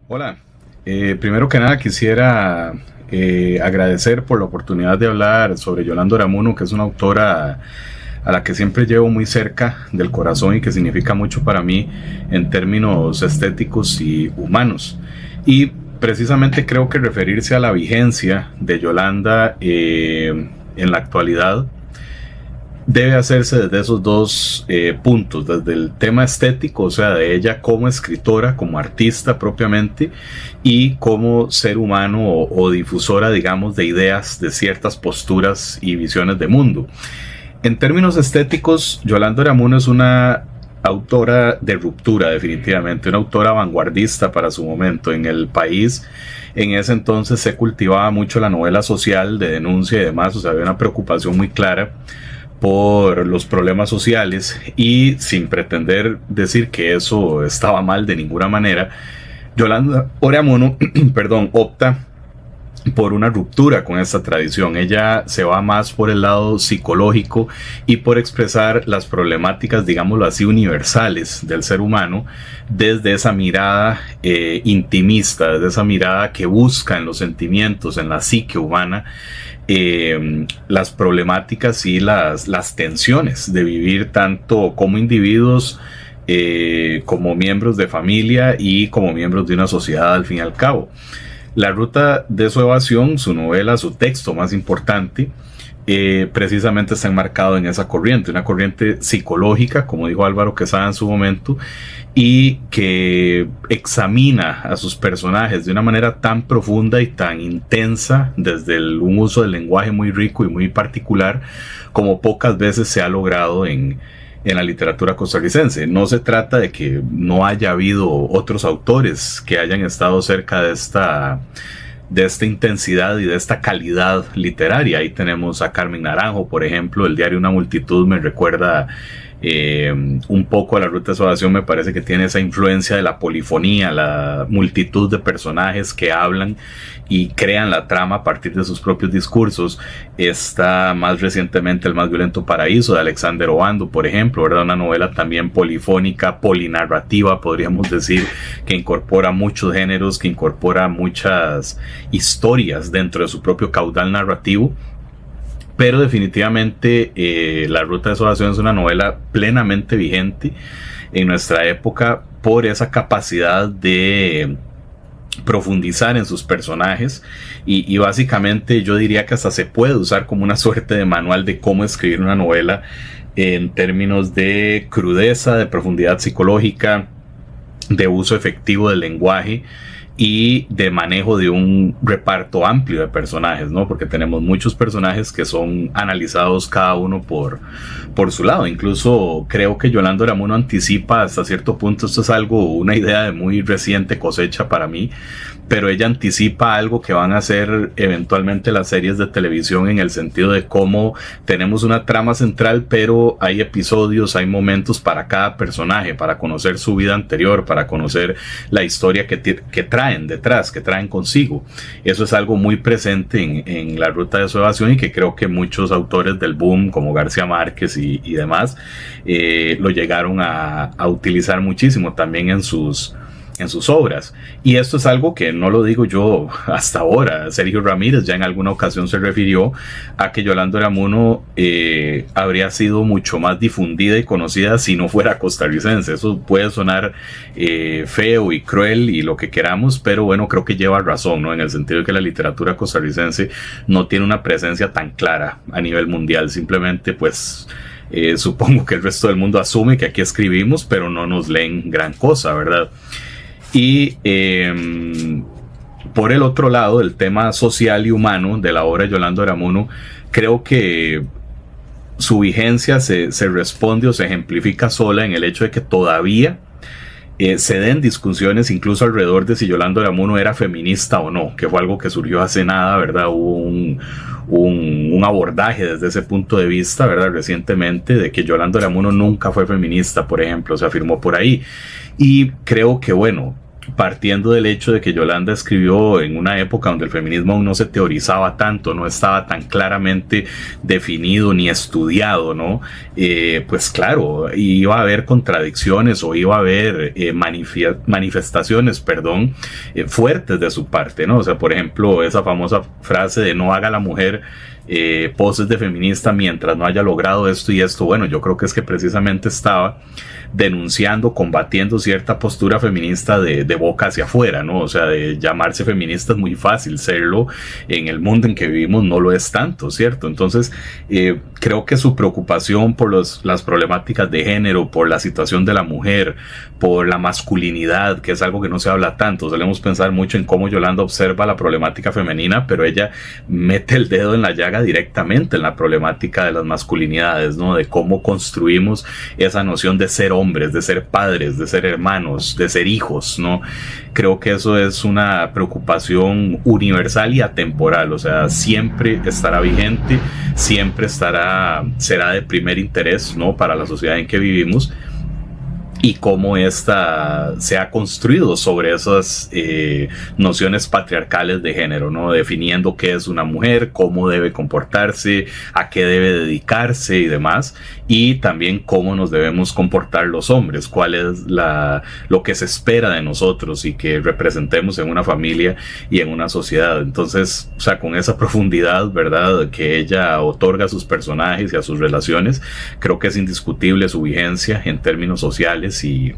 Hola, primero que nada quisiera agradecer por la oportunidad de hablar sobre Yolanda Oramuno, que es una autora a la que siempre llevo muy cerca del corazón y que significa mucho para mí en términos estéticos y humanos. Y precisamente creo que referirse a la vigencia de Yolanda en la actualidad debe hacerse desde esos dos puntos, desde el tema estético, o sea, de ella como escritora, como artista propiamente, y como ser humano o difusora, digamos, de ideas, de ciertas posturas y visiones de mundo. En términos estéticos, Yolanda Oramuno es una autora de ruptura, definitivamente, una autora vanguardista para su momento. En el país, en ese entonces se cultivaba mucho la novela social de denuncia y demás, o sea, había una preocupación muy clara por los problemas sociales, y sin pretender decir que eso estaba mal de ninguna manera, Yolanda Oramuno perdón, opta por una ruptura con esta tradición. Ella se va más por el lado psicológico y por expresar las problemáticas, digámoslo así, universales del ser humano desde esa mirada intimista, desde esa mirada que busca en los sentimientos, en la psique humana, las problemáticas y las tensiones de vivir tanto como individuos, como miembros de familia y como miembros de una sociedad al fin y al cabo. La ruta de su evasión, su novela, su texto más importante, precisamente está enmarcado en esa corriente, una corriente psicológica, como dijo Álvaro Quesada en su momento, y que examina a sus personajes de una manera tan profunda y tan intensa, desde un uso del lenguaje muy rico y muy particular, como pocas veces se ha logrado en la literatura costarricense. No se trata de que no haya habido otros autores que hayan estado cerca de esta intensidad y de esta calidad literaria. Ahí tenemos a Carmen Naranjo, por ejemplo. El diario Una Multitud me recuerda un poco a La Ruta de Salvación. Me parece que tiene esa influencia de la polifonía, la multitud de personajes que hablan y crean la trama a partir de sus propios discursos. Está más recientemente El más violento paraíso de Alexander Obando, por ejemplo, ¿verdad? Una novela también polifónica, polinarrativa, podríamos decir, que incorpora muchos géneros, que incorpora muchas historias dentro de su propio caudal narrativo. Pero definitivamente La Ruta de Salvación es una novela plenamente vigente en nuestra época por esa capacidad de profundizar en sus personajes, y básicamente yo diría que hasta se puede usar como una suerte de manual de cómo escribir una novela en términos de crudeza, de profundidad psicológica, de uso efectivo del lenguaje y de manejo de un reparto amplio de personajes, ¿no? Porque tenemos muchos personajes que son analizados cada uno por su lado. Incluso creo que Yolanda Oramuno anticipa hasta cierto punto, esto es algo, una idea de muy reciente cosecha para mí, pero ella anticipa algo que van a ser eventualmente las series de televisión, en el sentido de cómo tenemos una trama central, pero hay episodios, hay momentos para cada personaje, para conocer su vida anterior, para conocer la historia que traen detrás, que traen consigo. Eso es algo muy presente en La Ruta de su Evasión, y que creo que muchos autores del boom, como García Márquez y demás, lo llegaron a utilizar muchísimo también en sus obras. Y esto es algo que no lo digo yo hasta ahora. Sergio Ramírez ya en alguna ocasión se refirió a que Yolanda Oramuno habría sido mucho más difundida y conocida si no fuera costarricense. Eso puede sonar feo y cruel y lo que queramos, pero bueno, creo que lleva razón, ¿no? En el sentido de que la literatura costarricense no tiene una presencia tan clara a nivel mundial. Simplemente pues supongo que el resto del mundo asume que aquí escribimos, pero no nos leen gran cosa, ¿verdad? Y por el otro lado, el tema social y humano de la obra de Yolanda Oramuno, creo que su vigencia se responde o se ejemplifica sola en el hecho de que todavía se den discusiones incluso alrededor de si Yolanda Oramuno era feminista o no, que fue algo que surgió hace nada, ¿verdad? Hubo un abordaje desde ese punto de vista, ¿verdad? Recientemente, de que Yolanda Oramuno nunca fue feminista, por ejemplo, se afirmó por ahí. Y creo que, bueno, partiendo del hecho de que Yolanda escribió en una época donde el feminismo aún no se teorizaba tanto, no estaba tan claramente definido ni estudiado, ¿no? Pues claro, iba a haber contradicciones o iba a haber manifestaciones, perdón, fuertes de su parte, ¿no? O sea, por ejemplo, esa famosa frase de no haga la mujer poses de feminista mientras no haya logrado esto y esto. Bueno, yo creo que es que precisamente estaba denunciando, combatiendo cierta postura feminista de boca hacia afuera, ¿no? O sea, de llamarse feminista es muy fácil, serlo en el mundo en que vivimos no lo es tanto, ¿cierto? Entonces, creo que su preocupación por las problemáticas de género, por la situación de la mujer, por la masculinidad, que es algo que no se habla tanto, solemos pensar mucho en cómo Yolanda observa la problemática femenina, pero ella mete el dedo en la llaga directamente en la problemática de las masculinidades, ¿no? De cómo construimos esa noción de ser hombres, de ser padres, de ser hermanos, de ser hijos, ¿no? Creo que eso es una preocupación universal y atemporal, o sea, siempre estará vigente, siempre será de primer interés, ¿no? Para la sociedad en que vivimos, y cómo esta se ha construido sobre esas nociones patriarcales de género, ¿no? Definiendo qué es una mujer, cómo debe comportarse, a qué debe dedicarse y demás, y también cómo nos debemos comportar los hombres, cuál es lo que se espera de nosotros y que representemos en una familia y en una sociedad. Entonces, o sea, con esa profundidad, ¿verdad?, que ella otorga a sus personajes y a sus relaciones, creo que es indiscutible su vigencia en términos sociales y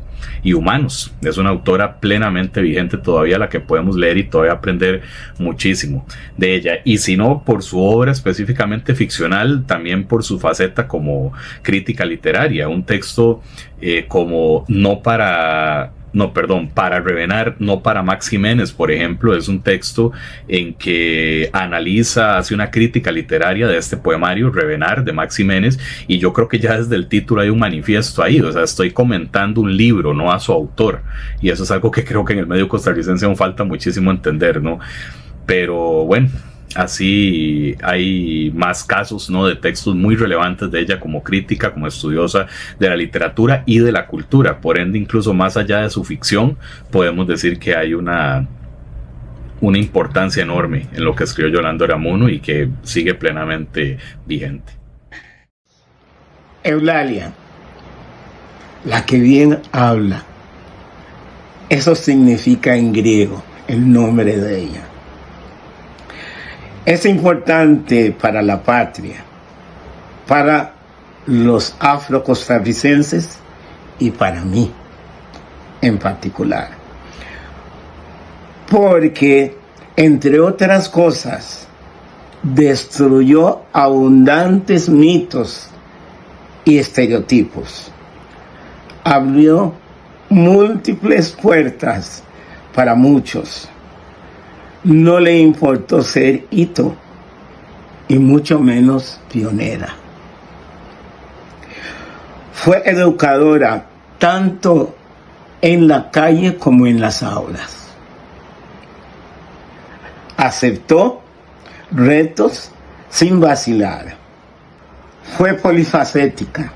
humanos. Es una autora plenamente vigente todavía, la que podemos leer y todavía aprender muchísimo de ella, y si no por su obra específicamente ficcional, también por su faceta como crítica literaria. Un texto como Para revenar, no para Max Jiménez, por ejemplo, es un texto en que hace una crítica literaria de este poemario, Revenar, de Max Jiménez, y yo creo que ya desde el título hay un manifiesto ahí, o sea, estoy comentando un libro, no a su autor, y eso es algo que creo que en el medio costarricense aún falta muchísimo entender, ¿no? Pero bueno, así hay más casos, ¿no?, de textos muy relevantes de ella como crítica, como estudiosa de la literatura y de la cultura. Por ende, incluso más allá de su ficción, podemos decir que hay una importancia enorme en lo que escribió Yolanda Unamuno y que sigue plenamente vigente. Eulalia, la que bien habla. Eso significa en griego el nombre de ella. Es importante para la patria, para los afrocostarricenses y para mí en particular. Porque, entre otras cosas, destruyó abundantes mitos y estereotipos. Abrió múltiples puertas para muchos. No le importó ser hito y mucho menos pionera. Fue educadora tanto en la calle como en las aulas. Aceptó retos sin vacilar. Fue polifacética.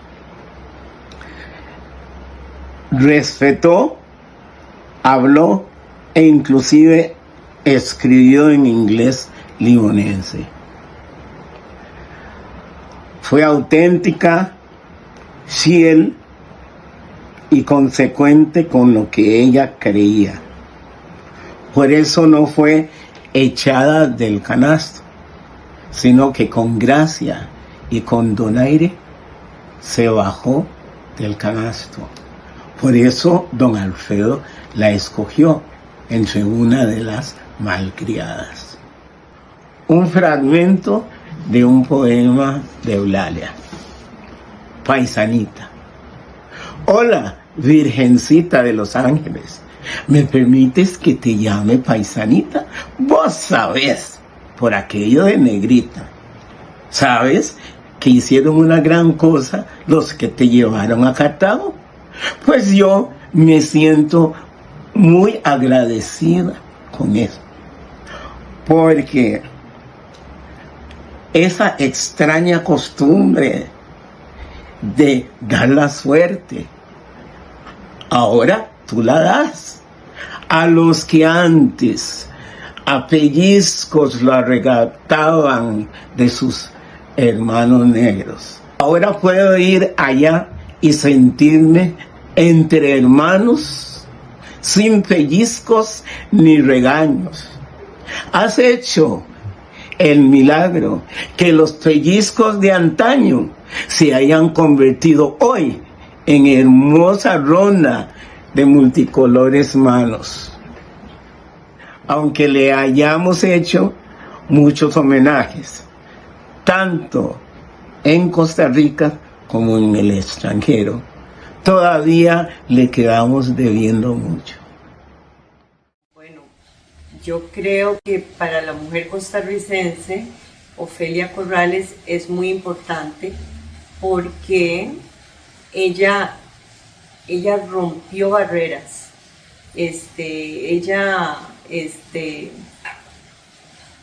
Respetó, habló e inclusive escribió en inglés libonense. Fue auténtica, fiel y consecuente con lo que ella creía. Por eso no fue echada del canasto, sino que con gracia y con donaire se bajó del canasto. Por eso don Alfredo la escogió entre una de las malcriadas. Un fragmento de un poema de Eulalia. Paisanita. Hola, Virgencita de los Ángeles. ¿Me permites que te llame paisanita? Vos sabés, por aquello de negrita. ¿Sabes que hicieron una gran cosa los que te llevaron a Cartago? Pues yo me siento muy agradecida con eso, porque esa extraña costumbre de dar la suerte, ahora tú la das. a los que antes a pellizcos lo arrebataban de sus hermanos negros. Ahora puedo ir allá y sentirme entre hermanos, sin pellizcos ni regaños. Has hecho el milagro que los pellizcos de antaño se hayan convertido hoy en hermosa ronda de multicolores manos. Aunque le hayamos hecho muchos homenajes, tanto en Costa Rica como en el extranjero, todavía le quedamos debiendo mucho. Bueno, yo creo que para la mujer costarricense, Ofelia Corrales es muy importante porque ella rompió barreras. Ella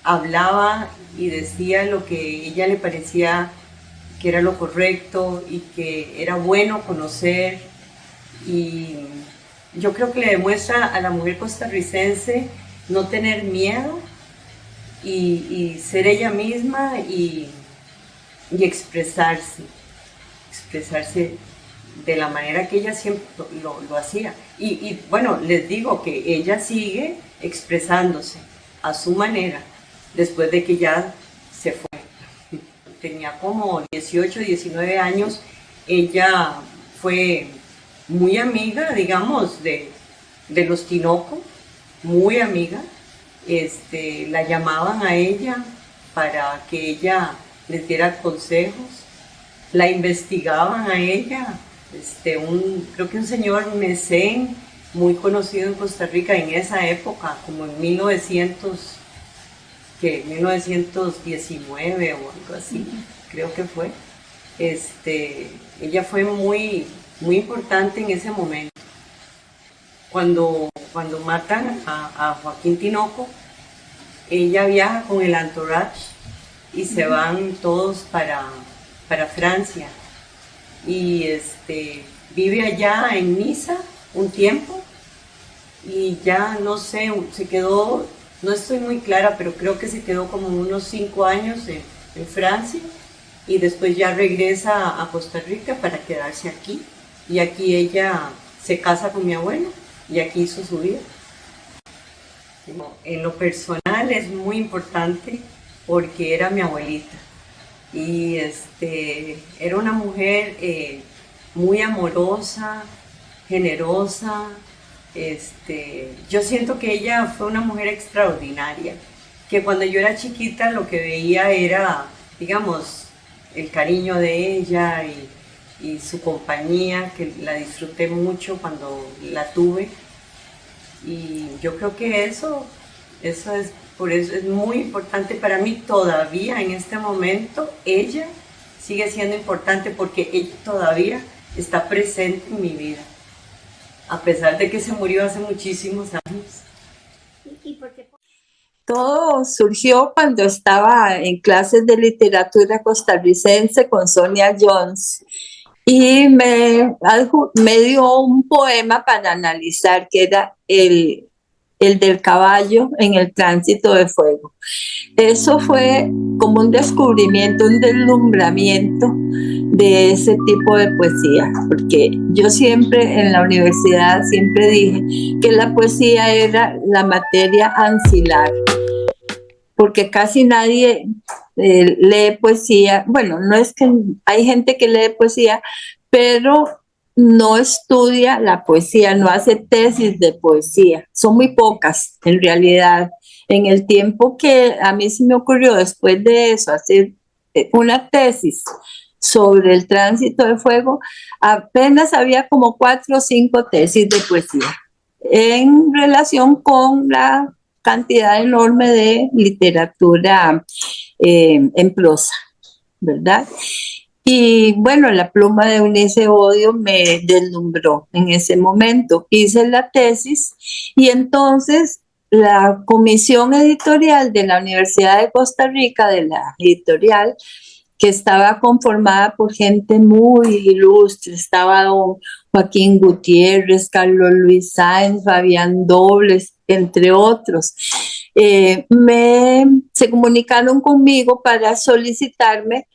hablaba y decía lo que ella le parecía que era lo correcto y que era bueno conocer, y yo creo que le demuestra a la mujer costarricense no tener miedo y ser ella misma y expresarse de la manera que ella siempre lo hacía. Y bueno, les digo que ella sigue expresándose a su manera después de que ya se fue. Tenía como 18, 19 años, ella fue muy amiga, digamos, de los Tinoco, muy amiga. La llamaban a ella para que ella les diera consejos, la investigaban a ella. Creo que un señor Mesén, muy conocido en Costa Rica en esa época, como en 1919 o algo así, creo que fue. Ella fue muy, muy importante en ese momento. Cuando matan a Joaquín Tinoco, ella viaja con el entourage y se van todos para Francia. Y vive allá en Niza un tiempo y ya no sé, se quedó, no estoy muy clara, pero creo que se quedó como unos 5 años en Francia y después ya regresa a Costa Rica para quedarse aquí. Y aquí ella se casa con mi abuela y aquí hizo su vida. En lo personal es muy importante porque era mi abuelita. Y era una mujer muy amorosa, generosa. Yo siento que ella fue una mujer extraordinaria, que cuando yo era chiquita lo que veía era, digamos, el cariño de ella y su compañía, que la disfruté mucho cuando la tuve. Y yo creo que por eso es muy importante para mí todavía en este momento. Ella sigue siendo importante porque ella todavía está presente en mi vida, a pesar de que se murió hace muchísimos años. ¿Y por qué? Todo surgió cuando estaba en clases de literatura costarricense con Sonia Jones y me dio un poema para analizar, que era el del caballo en el tránsito de fuego. Eso fue como un descubrimiento, un deslumbramiento de ese tipo de poesía, porque yo siempre en la universidad siempre dije que la poesía era la materia ancilar, porque casi nadie lee poesía. Bueno, no es que hay gente que lee poesía, pero no estudia la poesía, no hace tesis de poesía. Son muy pocas, en realidad. En el tiempo que a mí se me ocurrió después de eso hacer una tesis sobre el tránsito de fuego, apenas había como 4 o 5 tesis de poesía en relación con la cantidad enorme de literatura en prosa, ¿verdad? Y bueno, la pluma de Eunice Odio me deslumbró en ese momento. Hice la tesis y entonces la comisión editorial de la Universidad de Costa Rica, de la editorial, que estaba conformada por gente muy ilustre. Estaba don Joaquín Gutiérrez, Carlos Luis Sáenz, Fabián Dobles, entre otros. Se comunicaron conmigo para solicitarme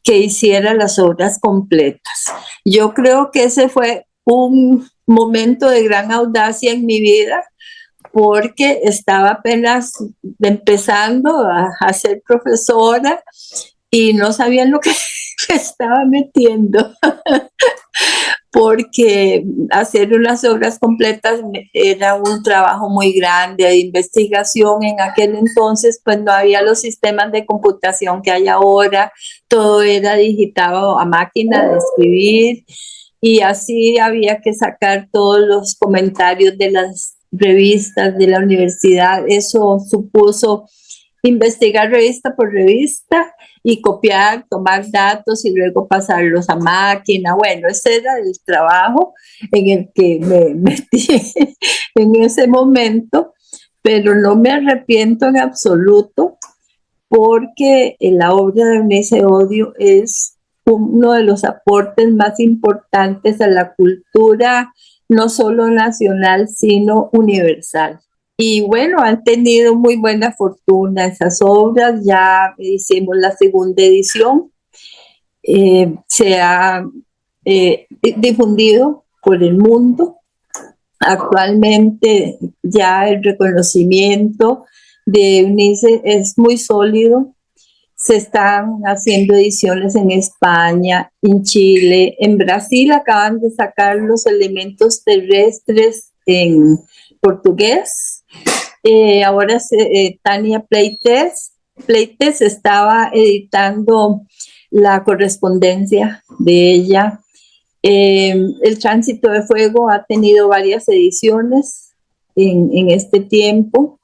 que hiciera las obras completas. Yo creo que ese fue un momento de gran audacia en mi vida, porque estaba apenas empezando a ser profesora y no sabía en lo que me estaba metiendo, porque hacer unas obras completas era un trabajo muy grande de investigación. En aquel entonces pues no había los sistemas de computación que hay ahora, todo era digitado a máquina de escribir, y así había que sacar todos los comentarios de las revistas de la universidad. Eso supuso investigar revista por revista y copiar, tomar datos y luego pasarlos a máquina. Bueno, ese era el trabajo en el que me metí en ese momento, pero no me arrepiento en absoluto, porque la obra de Eunice Odio es uno de los aportes más importantes a la cultura, no solo nacional, sino universal. Y bueno, han tenido muy buena fortuna esas obras. Ya hicimos la segunda edición. Se ha difundido por el mundo. Actualmente ya el reconocimiento de Eunice es muy sólido. Se están haciendo ediciones en España, en Chile, en Brasil acaban de sacar Los elementos terrestres en portugués. Ahora Tania Pleites estaba editando la correspondencia de ella. El Tránsito de Fuego ha tenido varias ediciones en este tiempo.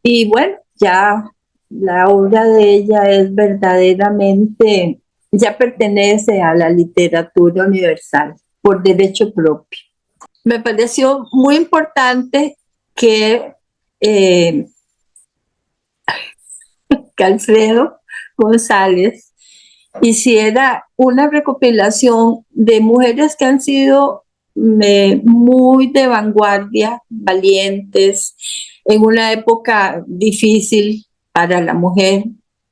Y bueno, ya la obra de ella es verdaderamente, ya pertenece a la literatura universal por derecho propio. Me pareció muy importante que Alfredo González hiciera una recopilación de mujeres que han sido muy de vanguardia, valientes, en una época difícil para la mujer,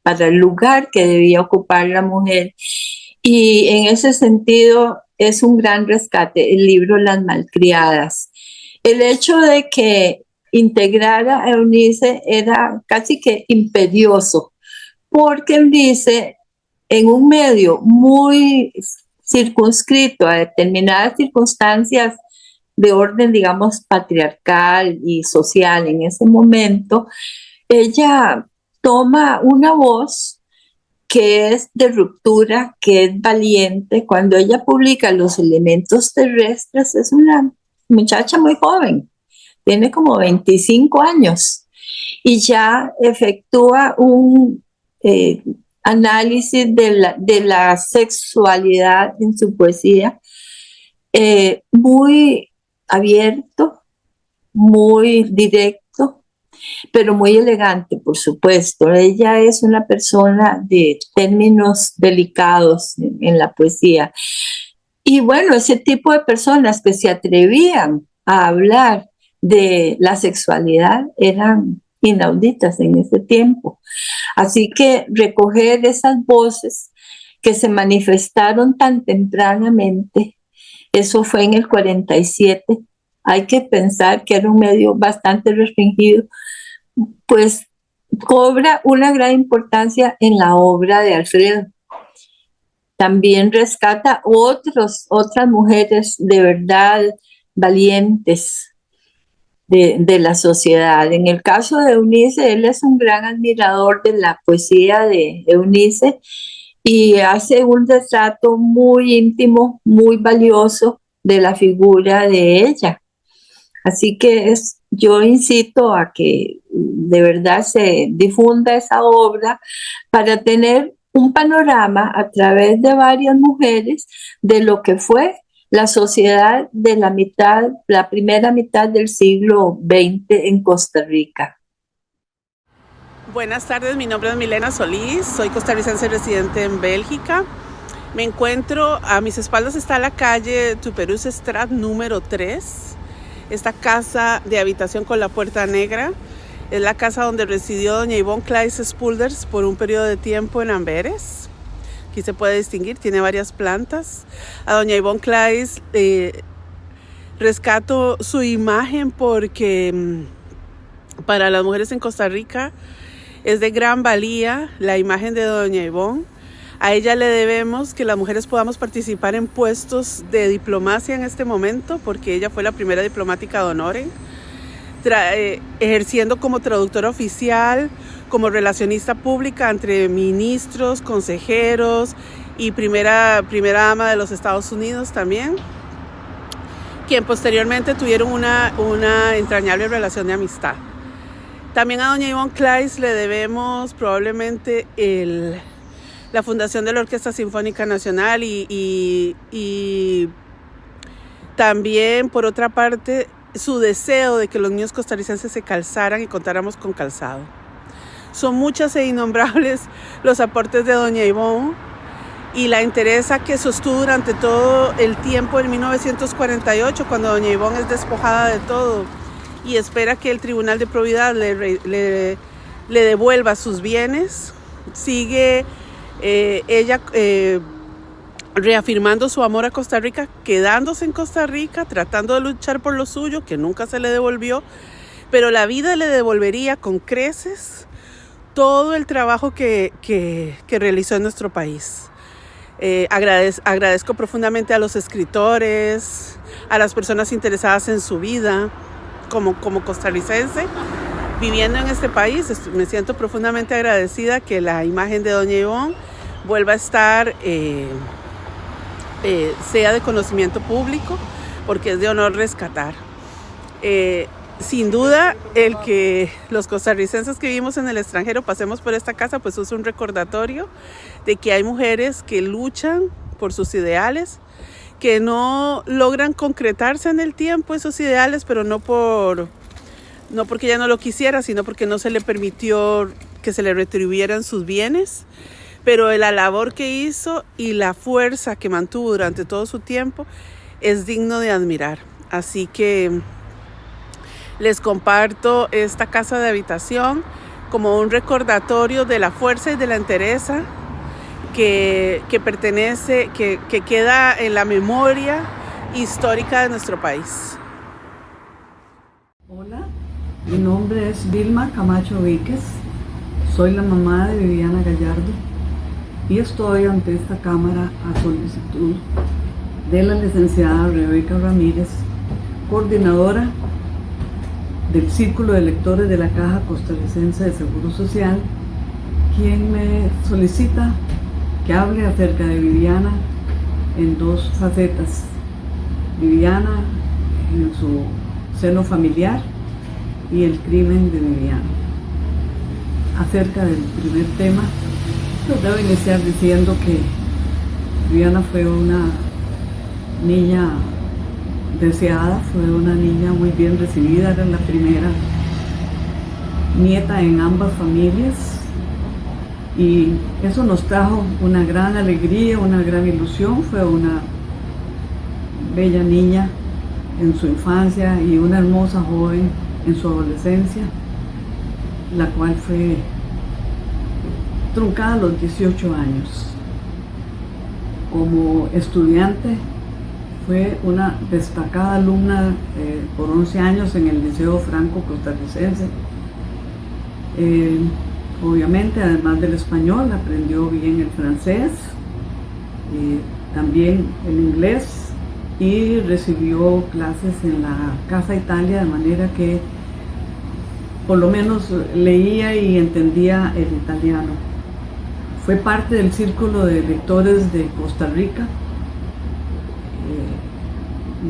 para el lugar que debía ocupar la mujer. Y en ese sentido es un gran rescate el libro Las Malcriadas. El hecho de que integrara a Eunice era casi que imperioso, porque Eunice, en un medio muy circunscrito a determinadas circunstancias de orden, digamos, patriarcal y social en ese momento, ella toma una voz que es de ruptura, que es valiente. Cuando ella publica Los elementos terrestres, es una muchacha muy joven, tiene como 25 años, y ya efectúa un análisis de la sexualidad en su poesía, muy abierto, muy directo, pero muy elegante, por supuesto. Ella es una persona de términos delicados en la poesía. Y bueno, ese tipo de personas que se atrevían a hablar de la sexualidad eran inauditas en ese tiempo. Así que recoger esas voces que se manifestaron tan tempranamente, eso fue en el 47, hay que pensar que era un medio bastante restringido, pues cobra una gran importancia en la obra de Alfredo. También rescata otras mujeres de verdad valientes de la sociedad. En el caso de Eunice, él es un gran admirador de la poesía de Eunice y hace un retrato muy íntimo, muy valioso de la figura de ella. Así que yo incito a que de verdad se difunda esa obra para tener un panorama a través de varias mujeres de lo que fue la sociedad de la primera mitad del siglo XX en Costa Rica. Buenas tardes, mi nombre es Milena Solís, soy costarricense residente en Bélgica. Me encuentro, a mis espaldas está la calle Tuperus-Straat número 3, esta casa de habitación con la puerta negra. Es la casa donde residió doña Yvonne Claes Spulders por un periodo de tiempo en Amberes. Aquí se puede distinguir, tiene varias plantas. A doña Yvonne Claes rescato su imagen porque para las mujeres en Costa Rica es de gran valía la imagen de doña Yvonne. A ella le debemos que las mujeres podamos participar en puestos de diplomacia en este momento, porque ella fue la primera diplomática de honor, ejerciendo como traductora oficial, como relacionista pública entre ministros, consejeros y primera dama de los Estados Unidos también, quien posteriormente tuvieron una entrañable relación de amistad. También a doña Yvonne Claes le debemos probablemente la fundación de la Orquesta Sinfónica Nacional y también, por otra parte, su deseo de que los niños costarricenses se calzaran y contáramos con calzado. Son muchas e innombrables los aportes de doña Yvonne y la entereza que sostuvo durante todo el tiempo en 1948, cuando doña Yvonne es despojada de todo y espera que el Tribunal de Probidad le devuelva sus bienes. Sigue ella reafirmando su amor a Costa Rica, quedándose en Costa Rica, tratando de luchar por lo suyo, que nunca se le devolvió, pero la vida le devolvería con creces todo el trabajo que realizó en nuestro país. Agradezco profundamente a los escritores, a las personas interesadas en su vida, como costarricense, viviendo en este país. Me siento profundamente agradecida que la imagen de doña Yvonne vuelva a estar, sea de conocimiento público, porque es de honor rescatar. Sin duda, el que los costarricenses que vivimos en el extranjero pasemos por esta casa, pues es un recordatorio de que hay mujeres que luchan por sus ideales, que no logran concretarse en el tiempo esos ideales, pero no porque ella no lo quisiera, sino porque no se le permitió que se le retribuyeran sus bienes. Pero la labor que hizo y la fuerza que mantuvo durante todo su tiempo es digno de admirar. Así que les comparto esta casa de habitación como un recordatorio de la fuerza y de la entereza que queda en la memoria histórica de nuestro país. Hola, mi nombre es Vilma Camacho Víquez, soy la mamá de Viviana Gallardo y estoy ante esta cámara a solicitud de la licenciada Rebeca Ramírez, coordinadora del Círculo de Lectores de la Caja Costarricense de Seguro Social, quien me solicita que hable acerca de Viviana en dos facetas. Viviana en su seno familiar y el crimen de Viviana. Acerca del primer tema, pues debo iniciar diciendo que Viviana fue una niña deseada, fue una niña muy bien recibida, era la primera nieta en ambas familias y eso nos trajo una gran alegría, una gran ilusión. Fue una bella niña en su infancia y una hermosa joven en su adolescencia, la cual fue truncada a los 18 años. Como estudiante fue una destacada alumna por 11 años en el Liceo Franco Costarricense. Obviamente, además del español, aprendió bien el francés, también el inglés, y recibió clases en la Casa Italia, de manera que por lo menos leía y entendía el italiano. Fue parte del Círculo de Lectores de Costa Rica,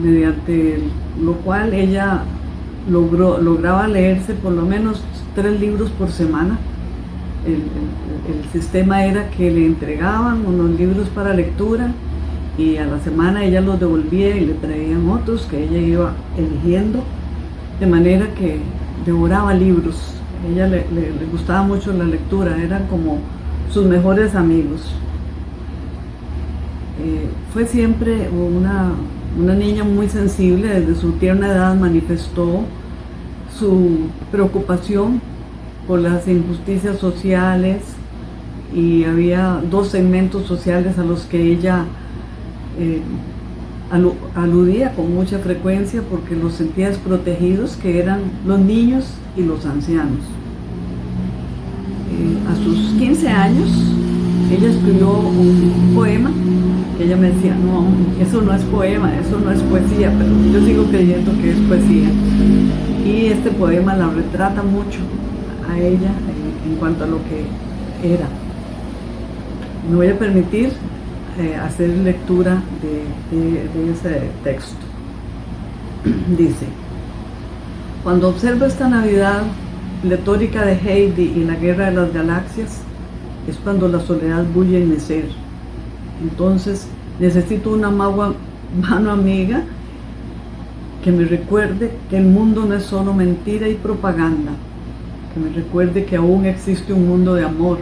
mediante lo cual ella lograba leerse por lo menos 3 libros por semana. El sistema era que le entregaban unos libros para lectura y a la semana ella los devolvía y le traían otros que ella iba eligiendo, de manera que devoraba libros ella le gustaba mucho la lectura, eran como sus mejores amigos. Fue siempre una niña muy sensible, desde su tierna edad manifestó su preocupación por las injusticias sociales, y había dos segmentos sociales a los que ella aludía con mucha frecuencia porque los sentía desprotegidos, que eran los niños y los ancianos. A sus 15 años ella escribió un poema que ella me decía, no, eso no es poema, eso no es poesía, pero yo sigo creyendo que es poesía. Y este poema la retrata mucho a ella en cuanto a lo que era. Me voy a permitir hacer lectura de ese texto. Dice: cuando observo esta Navidad pletórica de Heidi y la guerra de las galaxias, es cuando la soledad bulle en mi ser. Entonces necesito una mano amiga que me recuerde que el mundo no es solo mentira y propaganda, que me recuerde que aún existe un mundo de amor,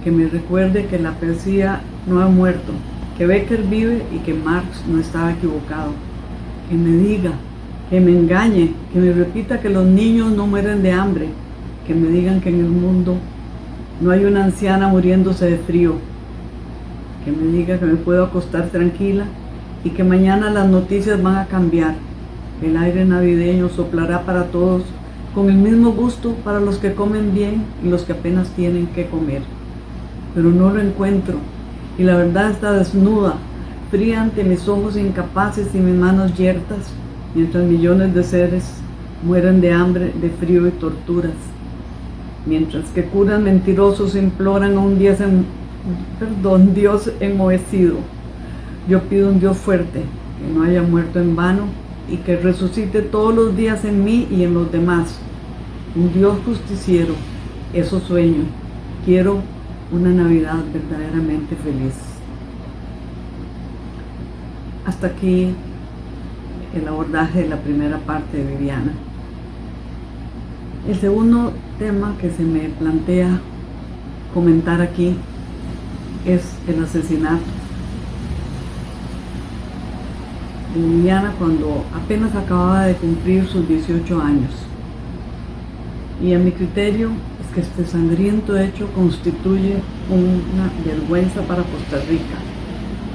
que me recuerde que la poesía no ha muerto, que Becker vive y que Marx no estaba equivocado, que me diga, que me engañe, que me repita que los niños no mueren de hambre, que me digan que en el mundo no hay una anciana muriéndose de frío, que me diga que me puedo acostar tranquila y que mañana las noticias van a cambiar, que el aire navideño soplará para todos con el mismo gusto para los que comen bien y los que apenas tienen que comer. Pero no lo encuentro, y la verdad está desnuda, fría ante mis ojos incapaces y mis manos yertas, mientras millones de seres mueren de hambre, de frío y torturas, mientras que curas mentirosos imploran a un Dios enmohecido. Yo pido un Dios fuerte, que no haya muerto en vano y que resucite todos los días en mí y en los demás. Un Dios justiciero, eso sueño. Quiero una Navidad verdaderamente feliz. Hasta aquí el abordaje de la primera parte de Viviana. El segundo tema que se me plantea comentar aquí es el asesinato de Viviana cuando apenas acababa de cumplir sus 18 años. Y a mi criterio es que este sangriento hecho constituye una vergüenza para Costa Rica.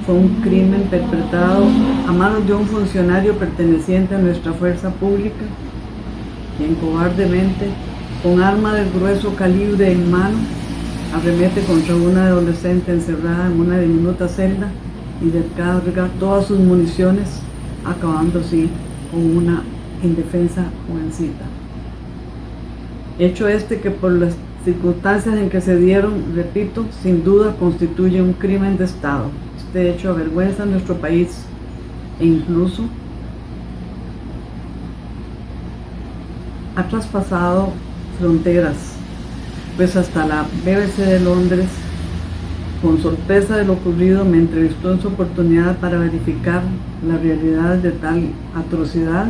Fue un crimen perpetrado a manos de un funcionario perteneciente a nuestra fuerza pública, quien cobardemente, con arma de grueso calibre en mano, arremete contra una adolescente encerrada en una diminuta celda y descarga todas sus municiones, acabando así con una indefensa jovencita. Hecho este que por las circunstancias en que se dieron, repito, sin duda constituye un crimen de Estado. Este hecho avergüenza a nuestro país e incluso ha traspasado fronteras, pues hasta la BBC de Londres, con sorpresa de lo ocurrido, me entrevistó en su oportunidad para verificar la realidad de tal atrocidad,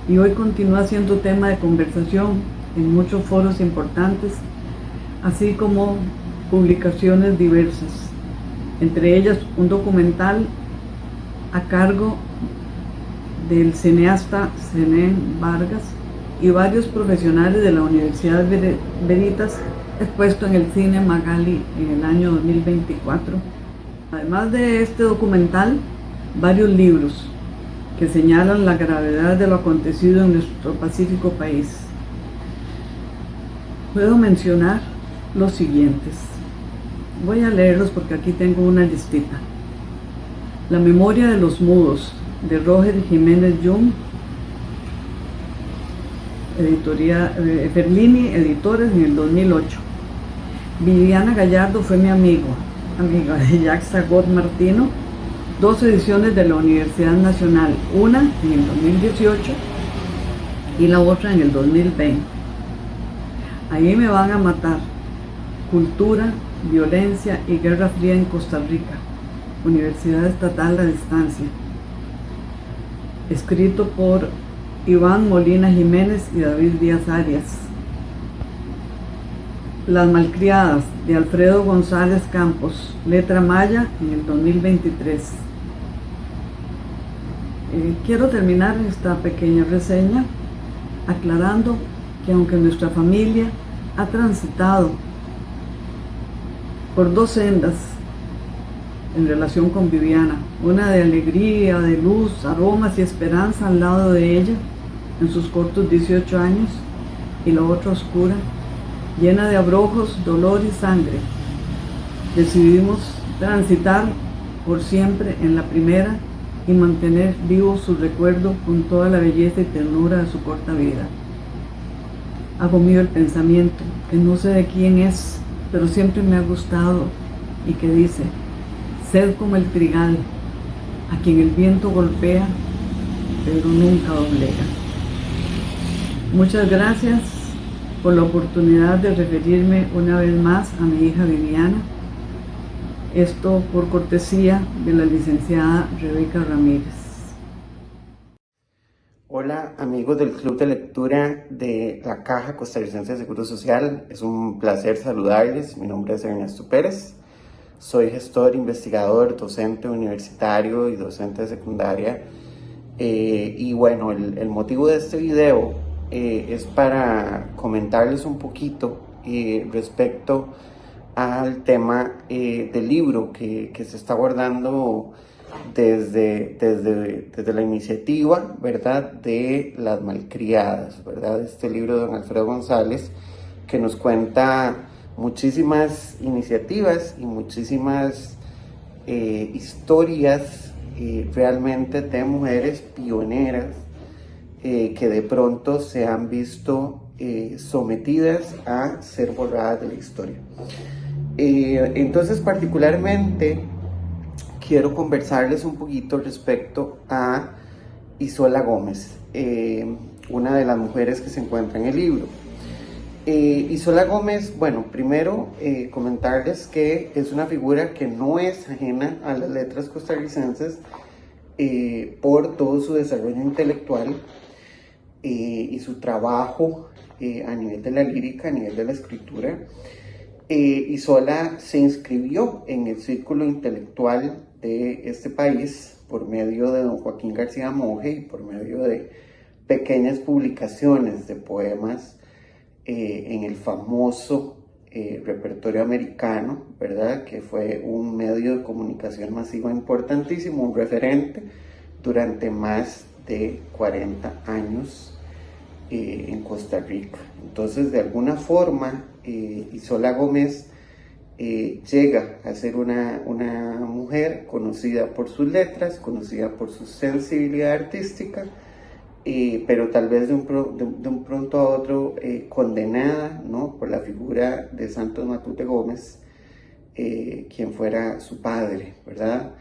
y hoy continúa siendo tema de conversación en muchos foros importantes, así como publicaciones diversas, entre ellas un documental a cargo del cineasta Zenén Vargas y varios profesionales de la Universidad Veritas, expuesto en el Cine Magali en el año 2024. Además de este documental, varios libros que señalan la gravedad de lo acontecido en nuestro pacífico país. Puedo mencionar los siguientes. Voy a leerlos porque aquí tengo una listita. La memoria de los mudos, de Roger Jiménez Jung, Ferlini Editores, en el 2008. Viviana Gallardo fue mi amiga de Jacques Sagot Martino, 2 ediciones de la Universidad Nacional, una en el 2018 y la otra en el 2020. Ahí me van a matar. Cultura, violencia y guerra fría en Costa Rica. Universidad Estatal a Distancia. Escrito por Iván Molina Jiménez y David Díaz Arias. Las Malcriadas, de Alfredo González Campos, letra maya, en el 2023. Quiero terminar esta pequeña reseña aclarando que aunque nuestra familia ha transitado por dos sendas en relación con Viviana, una de alegría, de luz, aromas y esperanza al lado de ella en sus cortos 18 años, y la otra oscura, llena de abrojos, dolor y sangre, decidimos transitar por siempre en la primera y mantener vivo su recuerdo con toda la belleza y ternura de su corta vida. Hago mío el pensamiento, que no sé de quién es, pero siempre me ha gustado, y que dice: sed como el trigal, a quien el viento golpea, pero nunca doblega. Muchas gracias por la oportunidad de referirme una vez más a mi hija Viviana. Esto por cortesía de la licenciada Rebeca Ramírez. Hola amigos del Club de Lectura de la Caja Costarricense de Seguro Social, es un placer saludarles. Mi nombre es Ernesto Pérez, soy gestor, investigador, docente universitario y docente de secundaria. Y bueno, el motivo de este video es para comentarles un poquito respecto al tema del libro que se está abordando desde la iniciativa, ¿verdad?, de Las Malcriadas, ¿verdad? Este libro de don Alfredo González, que nos cuenta muchísimas iniciativas y muchísimas historias realmente de mujeres pioneras que de pronto se han visto sometidas a ser borradas de la historia. Entonces, particularmente quiero conversarles un poquito respecto a Isola Gómez, una de las mujeres que se encuentra en el libro. Isola Gómez, bueno, primero comentarles que es una figura que no es ajena a las letras costarricenses por todo su desarrollo intelectual y su trabajo a nivel de la lírica, a nivel de la escritura. Isola se inscribió en el círculo intelectual de este país por medio de don Joaquín García Monge y por medio de pequeñas publicaciones de poemas en el famoso repertorio americano, ¿verdad?, que fue un medio de comunicación masiva importantísimo, un referente durante más de 40 años en Costa Rica. Entonces, de alguna forma, Isola Gómez llega a ser una mujer conocida por sus letras, conocida por su sensibilidad artística, pero tal vez de un pronto a otro condenada, ¿no?, por la figura de Santos Matute Gómez, quien fuera su padre, ¿verdad?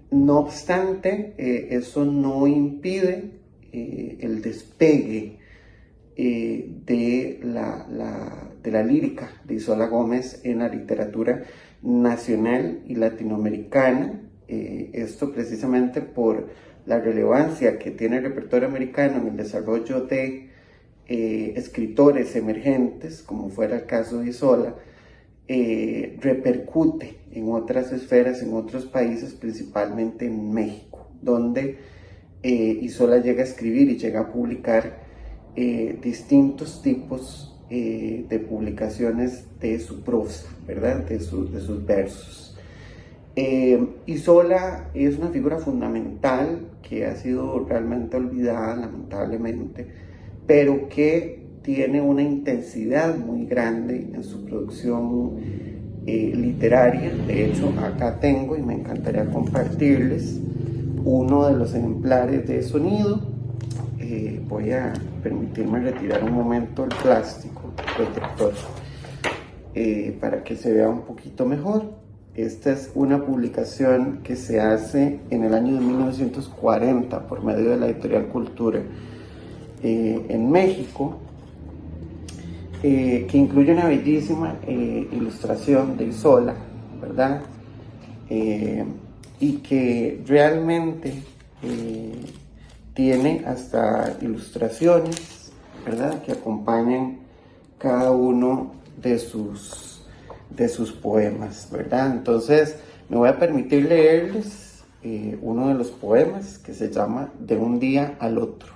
No obstante, eso no impide el despegue de la lírica de Isola Gómez en la literatura nacional y latinoamericana. Esto precisamente por la relevancia que tiene el repertorio americano en el desarrollo de escritores emergentes, como fuera el caso de Isola, repercute en otras esferas, en otros países, principalmente en México, donde Isola llega a escribir y llega a publicar distintos tipos de publicaciones de su prosa, ¿verdad?, de sus versos. Isola es una figura fundamental que ha sido realmente olvidada, lamentablemente, pero que tiene una intensidad muy grande en su producción literaria. De hecho, acá tengo, y me encantaría compartirles, uno de los ejemplares de sonido. Voy a permitirme retirar un momento el plástico protector para que se vea un poquito mejor. Esta es una publicación que se hace en el año de 1940 por medio de la editorial Cultura en México, que incluye una bellísima ilustración de Isola, ¿verdad? Y que realmente tiene hasta ilustraciones, ¿verdad?, que acompañan cada uno de sus poemas, ¿verdad? Entonces me voy a permitir leerles uno de los poemas que se llama De un día al otro.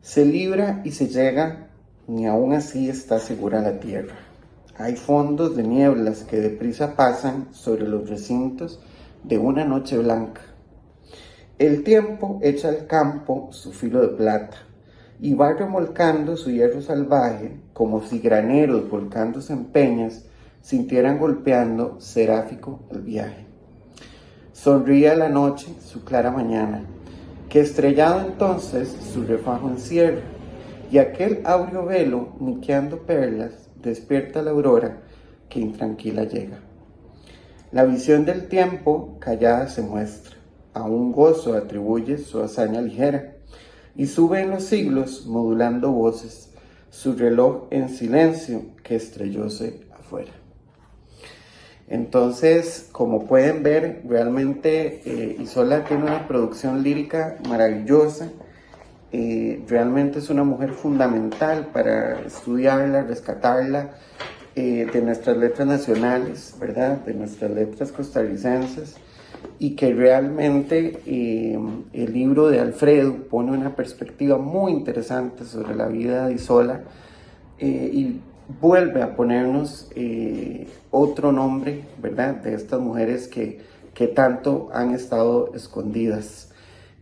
Se libra y se llega, ni aún así está segura la tierra. Hay fondos de nieblas que deprisa pasan sobre los recintos de una noche blanca. El tiempo echa al campo su filo de plata y va remolcando su hierro salvaje como si graneros volcándose en peñas sintieran golpeando seráfico el viaje. Sonríe a la noche su clara mañana, que estrellado entonces su refajo encierra, y aquel áureo velo, niqueando perlas, despierta la aurora que intranquila llega. La visión del tiempo callada se muestra, a un gozo atribuye su hazaña ligera, y sube en los siglos modulando voces, su reloj en silencio que estrellóse afuera. Entonces, como pueden ver, realmente Isola tiene una producción lírica maravillosa. Realmente es una mujer fundamental para estudiarla, rescatarla de nuestras letras nacionales, ¿verdad? De nuestras letras costarricenses, y que realmente el libro de Alfredo pone una perspectiva muy interesante sobre la vida de Isola y vuelve a ponernos otro nombre, ¿verdad? De estas mujeres que tanto han estado escondidas.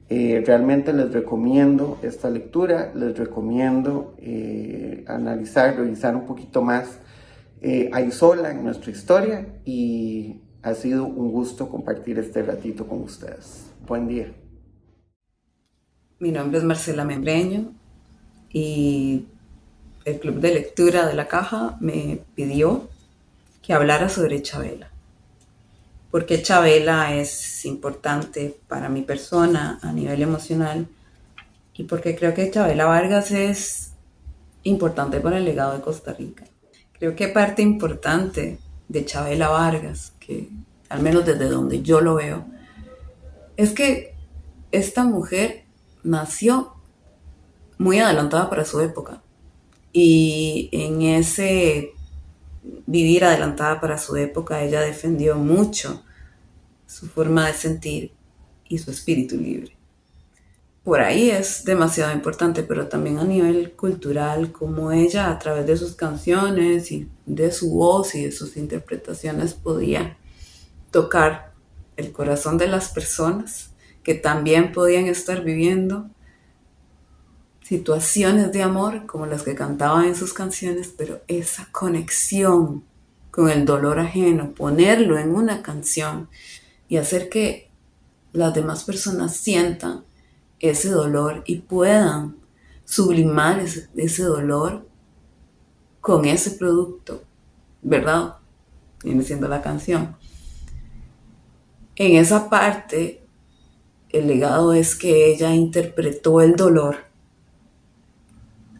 Realmente les recomiendo esta lectura, les recomiendo analizar, revisar un poquito más a Isola en nuestra historia, y ha sido un gusto compartir este ratito con ustedes. Buen día. Mi nombre es Marcela Membreño y el Club de Lectura de la Caja me pidió que hablara sobre Chavela. Porque Chavela es importante para mi persona a nivel emocional, y porque creo que Chavela Vargas es importante para el legado de Costa Rica. Creo que parte importante de Chavela Vargas, que al menos desde donde yo lo veo, es que esta mujer nació muy adelantada para su época, y en ese vivir adelantada para su época, ella defendió mucho su forma de sentir y su espíritu libre. Por ahí es demasiado importante, pero también a nivel cultural, como ella a través de sus canciones y de su voz y de sus interpretaciones podía tocar el corazón de las personas que también podían estar viviendo situaciones de amor como las que cantaba en sus canciones, pero esa conexión con el dolor ajeno, ponerlo en una canción y hacer que las demás personas sientan ese dolor y puedan sublimar ese dolor con ese producto, ¿verdad? Viene siendo la canción. En esa parte, el legado es que ella interpretó el dolor,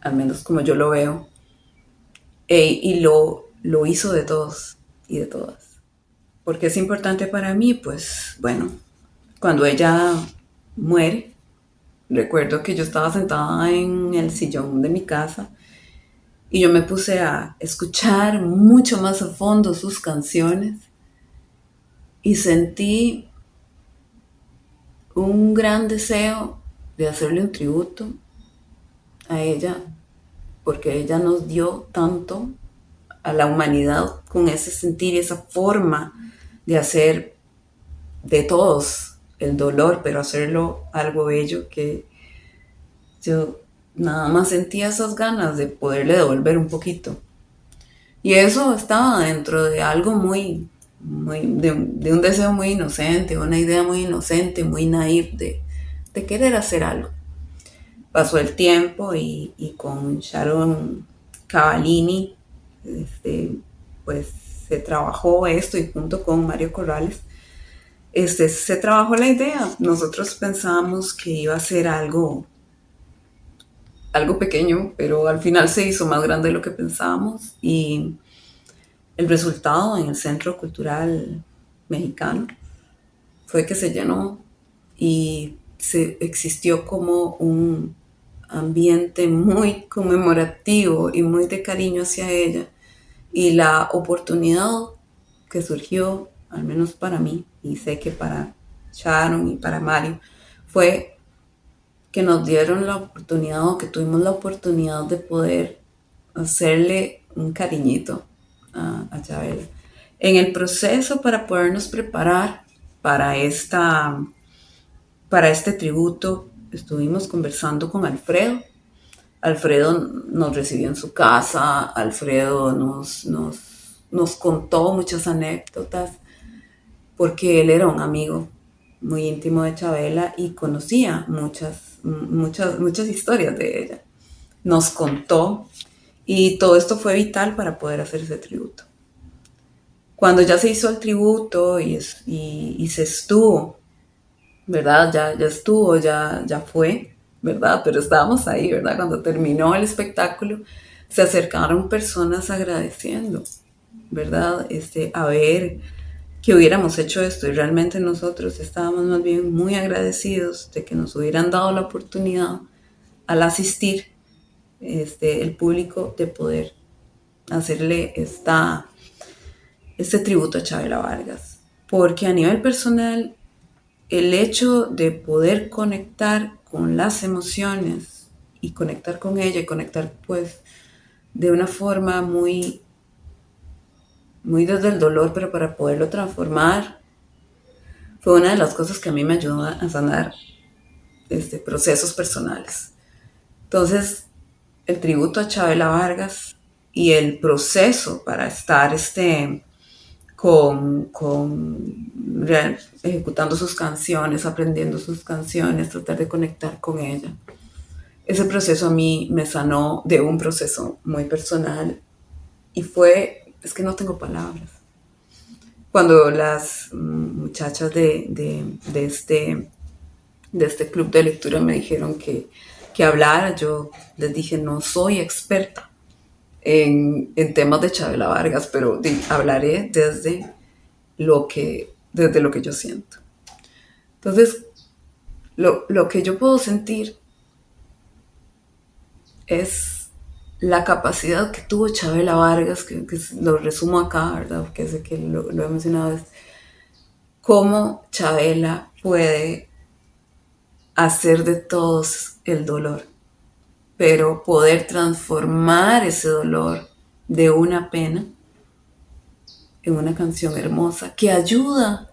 al menos como yo lo veo, y lo hizo de todos y de todas. ¿Por qué es importante para mí? Pues bueno, cuando ella muere, recuerdo que yo estaba sentada en el sillón de mi casa y yo me puse a escuchar mucho más a fondo sus canciones y sentí un gran deseo de hacerle un tributo a ella, porque ella nos dio tanto a la humanidad con ese sentir y esa forma de hacer de todos el dolor, pero hacerlo algo bello, que yo nada más sentía esas ganas de poderle devolver un poquito. Y eso estaba dentro de algo de un deseo muy inocente, una idea muy inocente, muy naif de querer hacer algo. Pasó el tiempo y con Sharon Cavallini, pues se trabajó esto, y junto con Mario Corrales, se trabajó la idea. Nosotros pensábamos que iba a ser algo pequeño, pero al final se hizo más grande de lo que pensábamos, y el resultado en el Centro Cultural Mexicano fue que se llenó y existió como un ambiente muy conmemorativo y muy de cariño hacia ella, Y la oportunidad que surgió, al menos para mí, y sé que para Sharon y para Mario, fue que nos dieron la oportunidad, o que tuvimos la oportunidad de poder hacerle un cariñito a Chabela. En el proceso para podernos preparar para para este tributo, estuvimos conversando con Alfredo. Alfredo nos recibió en su casa, Alfredo nos contó muchas anécdotas, porque él era un amigo muy íntimo de Chabela y conocía muchas historias de ella. Nos contó, y todo esto fue vital para poder hacer ese tributo. Cuando ya se hizo el tributo y se estuvo, ¿verdad? Ya estuvo, ya fue, ¿verdad? Pero estábamos ahí, ¿verdad? Cuando terminó el espectáculo, se acercaron personas agradeciendo, ¿verdad? A ver que hubiéramos hecho esto, y realmente nosotros estábamos más bien muy agradecidos de que nos hubieran dado la oportunidad al asistir el público de poder hacerle este tributo a Chabela Vargas, porque a nivel personal el hecho de poder conectar con las emociones y conectar con ella, y conectar pues de una forma muy, muy desde el dolor, pero para poderlo transformar, fue una de las cosas que a mí me ayudó a sanar procesos personales. Entonces, el tributo a Chabela Vargas y el proceso para estar ejecutando sus canciones, aprendiendo sus canciones, tratar de conectar con ella. Ese proceso a mí me sanó de un proceso muy personal, y es que no tengo palabras. Cuando las muchachas de este club de lectura me dijeron que hablara, yo les dije, no soy experta en temas de Chabela Vargas, pero hablaré desde lo que yo siento. Entonces, lo que yo puedo sentir es la capacidad que tuvo Chabela Vargas, que lo resumo acá, ¿verdad? Porque sé que lo he mencionado, es cómo Chabela puede hacer de todos el dolor, pero poder transformar ese dolor de una pena en una canción hermosa que ayuda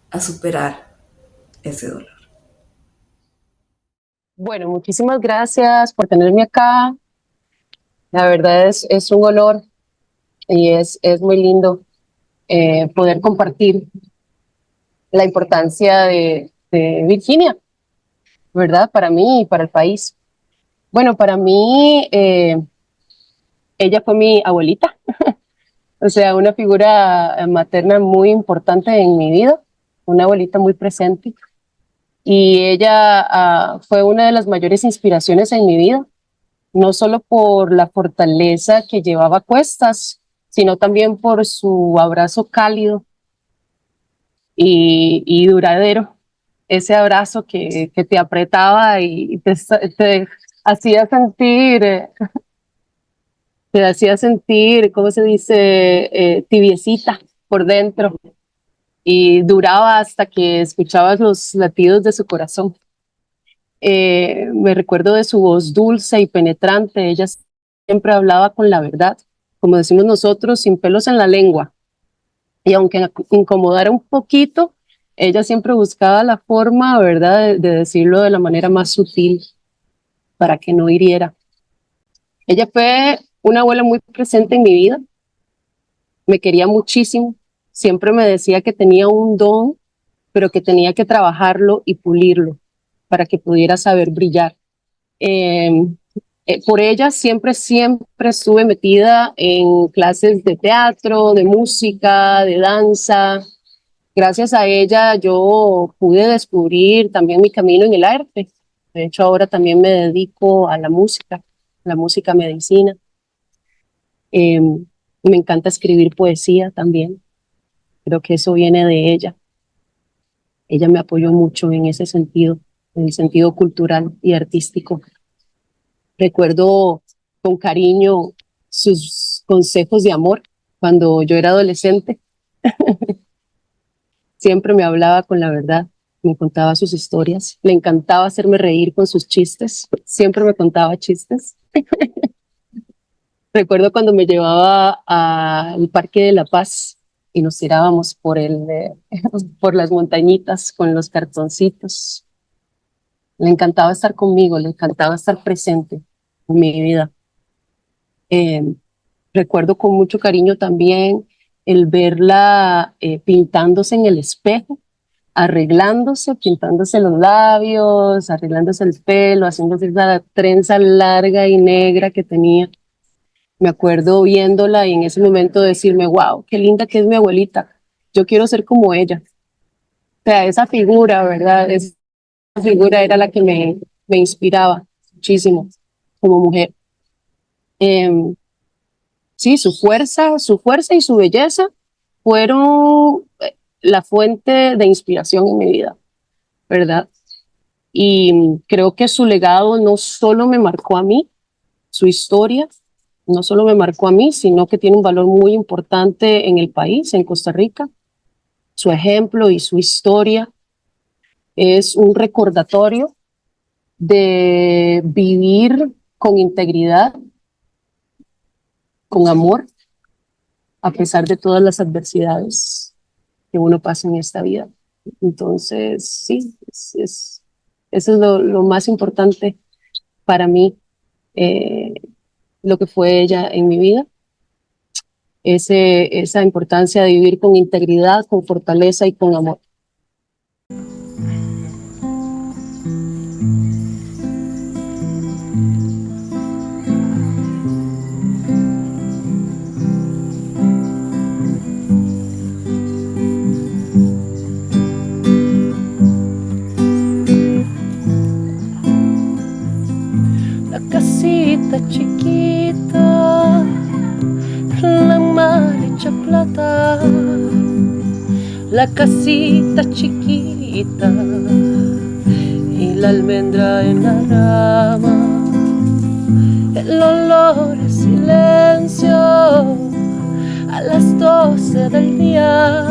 a superar ese dolor. Bueno, muchísimas gracias por tenerme acá. La verdad es un honor, y es muy lindo poder compartir la importancia de Virginia, ¿verdad? Para mí y para el país. Bueno, para mí, ella fue mi abuelita, o sea, una figura materna muy importante en mi vida, una abuelita muy presente. Y ella fue una de las mayores inspiraciones en mi vida, no solo por la fortaleza que llevaba a cuestas, sino también por su abrazo cálido y duradero, ese abrazo que te apretaba y te hacía sentir, ¿cómo se dice? Tibiecita por dentro, y duraba hasta que escuchabas los latidos de su corazón. Me recuerdo de su voz dulce y penetrante. Ella siempre hablaba con la verdad, como decimos nosotros, sin pelos en la lengua. Y aunque incomodara un poquito, ella siempre buscaba la forma, ¿verdad?, de decirlo de la manera más sutil para que no hiriera. Ella fue una abuela muy presente en mi vida. Me quería muchísimo. Siempre me decía que tenía un don, pero que tenía que trabajarlo y pulirlo para que pudiera saber brillar. Por ella siempre estuve metida en clases de teatro, de música, de danza. Gracias a ella yo pude descubrir también mi camino en el arte. De hecho, ahora también me dedico a la música medicina. Me encanta escribir poesía también. Creo que eso viene de ella. Ella me apoyó mucho en ese sentido, en el sentido cultural y artístico. Recuerdo con cariño sus consejos de amor cuando yo era adolescente. Siempre me hablaba con la verdad, me contaba sus historias, le encantaba hacerme reír con sus chistes, siempre me contaba chistes. Recuerdo cuando me llevaba al Parque de la Paz y nos tirábamos por las montañitas con los cartoncitos. Le encantaba estar conmigo, le encantaba estar presente en mi vida. Recuerdo con mucho cariño también el verla pintándose en el espejo, arreglándose, pintándose los labios, arreglándose el pelo, haciéndose esa trenza larga y negra que tenía. Me acuerdo viéndola y en ese momento decirme, wow, qué linda que es mi abuelita, yo quiero ser como ella. O sea, esa figura, ¿verdad? Esa figura era la que me inspiraba muchísimo como mujer. Sí, su fuerza y su belleza fueron la fuente de inspiración en mi vida, ¿verdad? Y creo que su legado no solo me marcó a mí, su historia no solo me marcó a mí, sino que tiene un valor muy importante en el país, en Costa Rica. Su ejemplo y su historia es un recordatorio de vivir con integridad, con amor, a pesar de todas las adversidades que uno pasa en esta vida. Entonces, sí, eso es lo más importante para mí, lo que fue ella en mi vida. Esa importancia de vivir con integridad, con fortaleza y con amor. La casita chiquita, la mar hecha plata, la casita chiquita y la almendra en la rama, el olor es silencio a las 12 del día,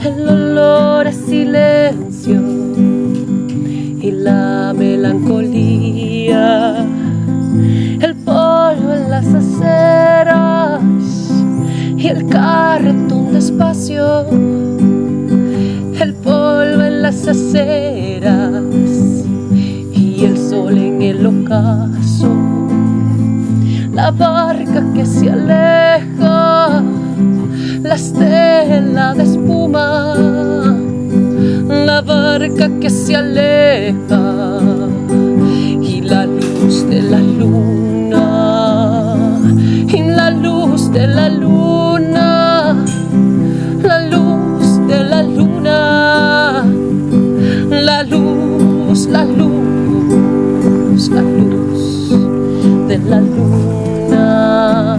el olor es silencio y la melancolía, el polvo en las aceras y el carretón despacio, el polvo en las aceras y el sol en el ocaso, la barca que se aleja, la estela de espuma, la barca que se aleja y la luz de la luna, y la luz de la luna, la luz de la luna, la luz, la luz, la luz de la luna.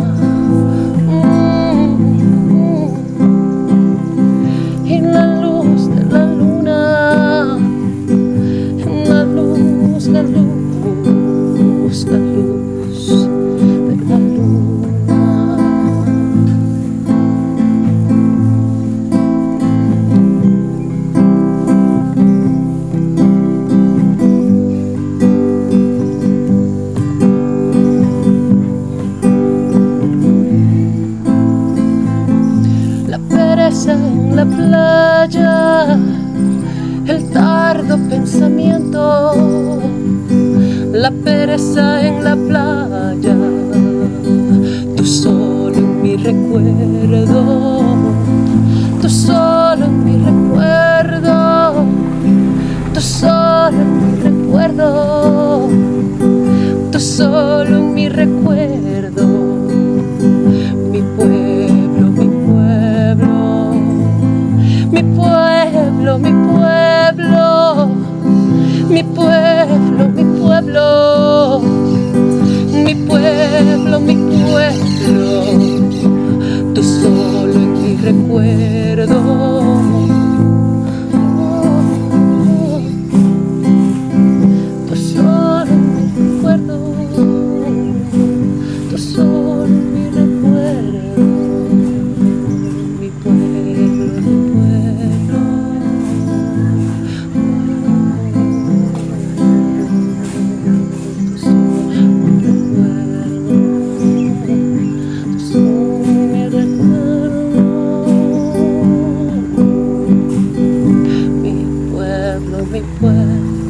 Y la luz de la luna, la luz, la luz, la luz de la luna. La pereza en la playa, el tardo pensamiento, la pereza en la playa, tú solo en mi recuerdo, tú solo en mi recuerdo, tú solo en mi recuerdo, tú solo en mi recuerdo, mi pueblo, mi pueblo, mi pueblo, mi pueblo, mi pueblo, mi pueblo, mi pueblo, mi pueblo, tú solo en mi recuerdo, tú solo en mi recuerdo, tú solo. mi pueblo.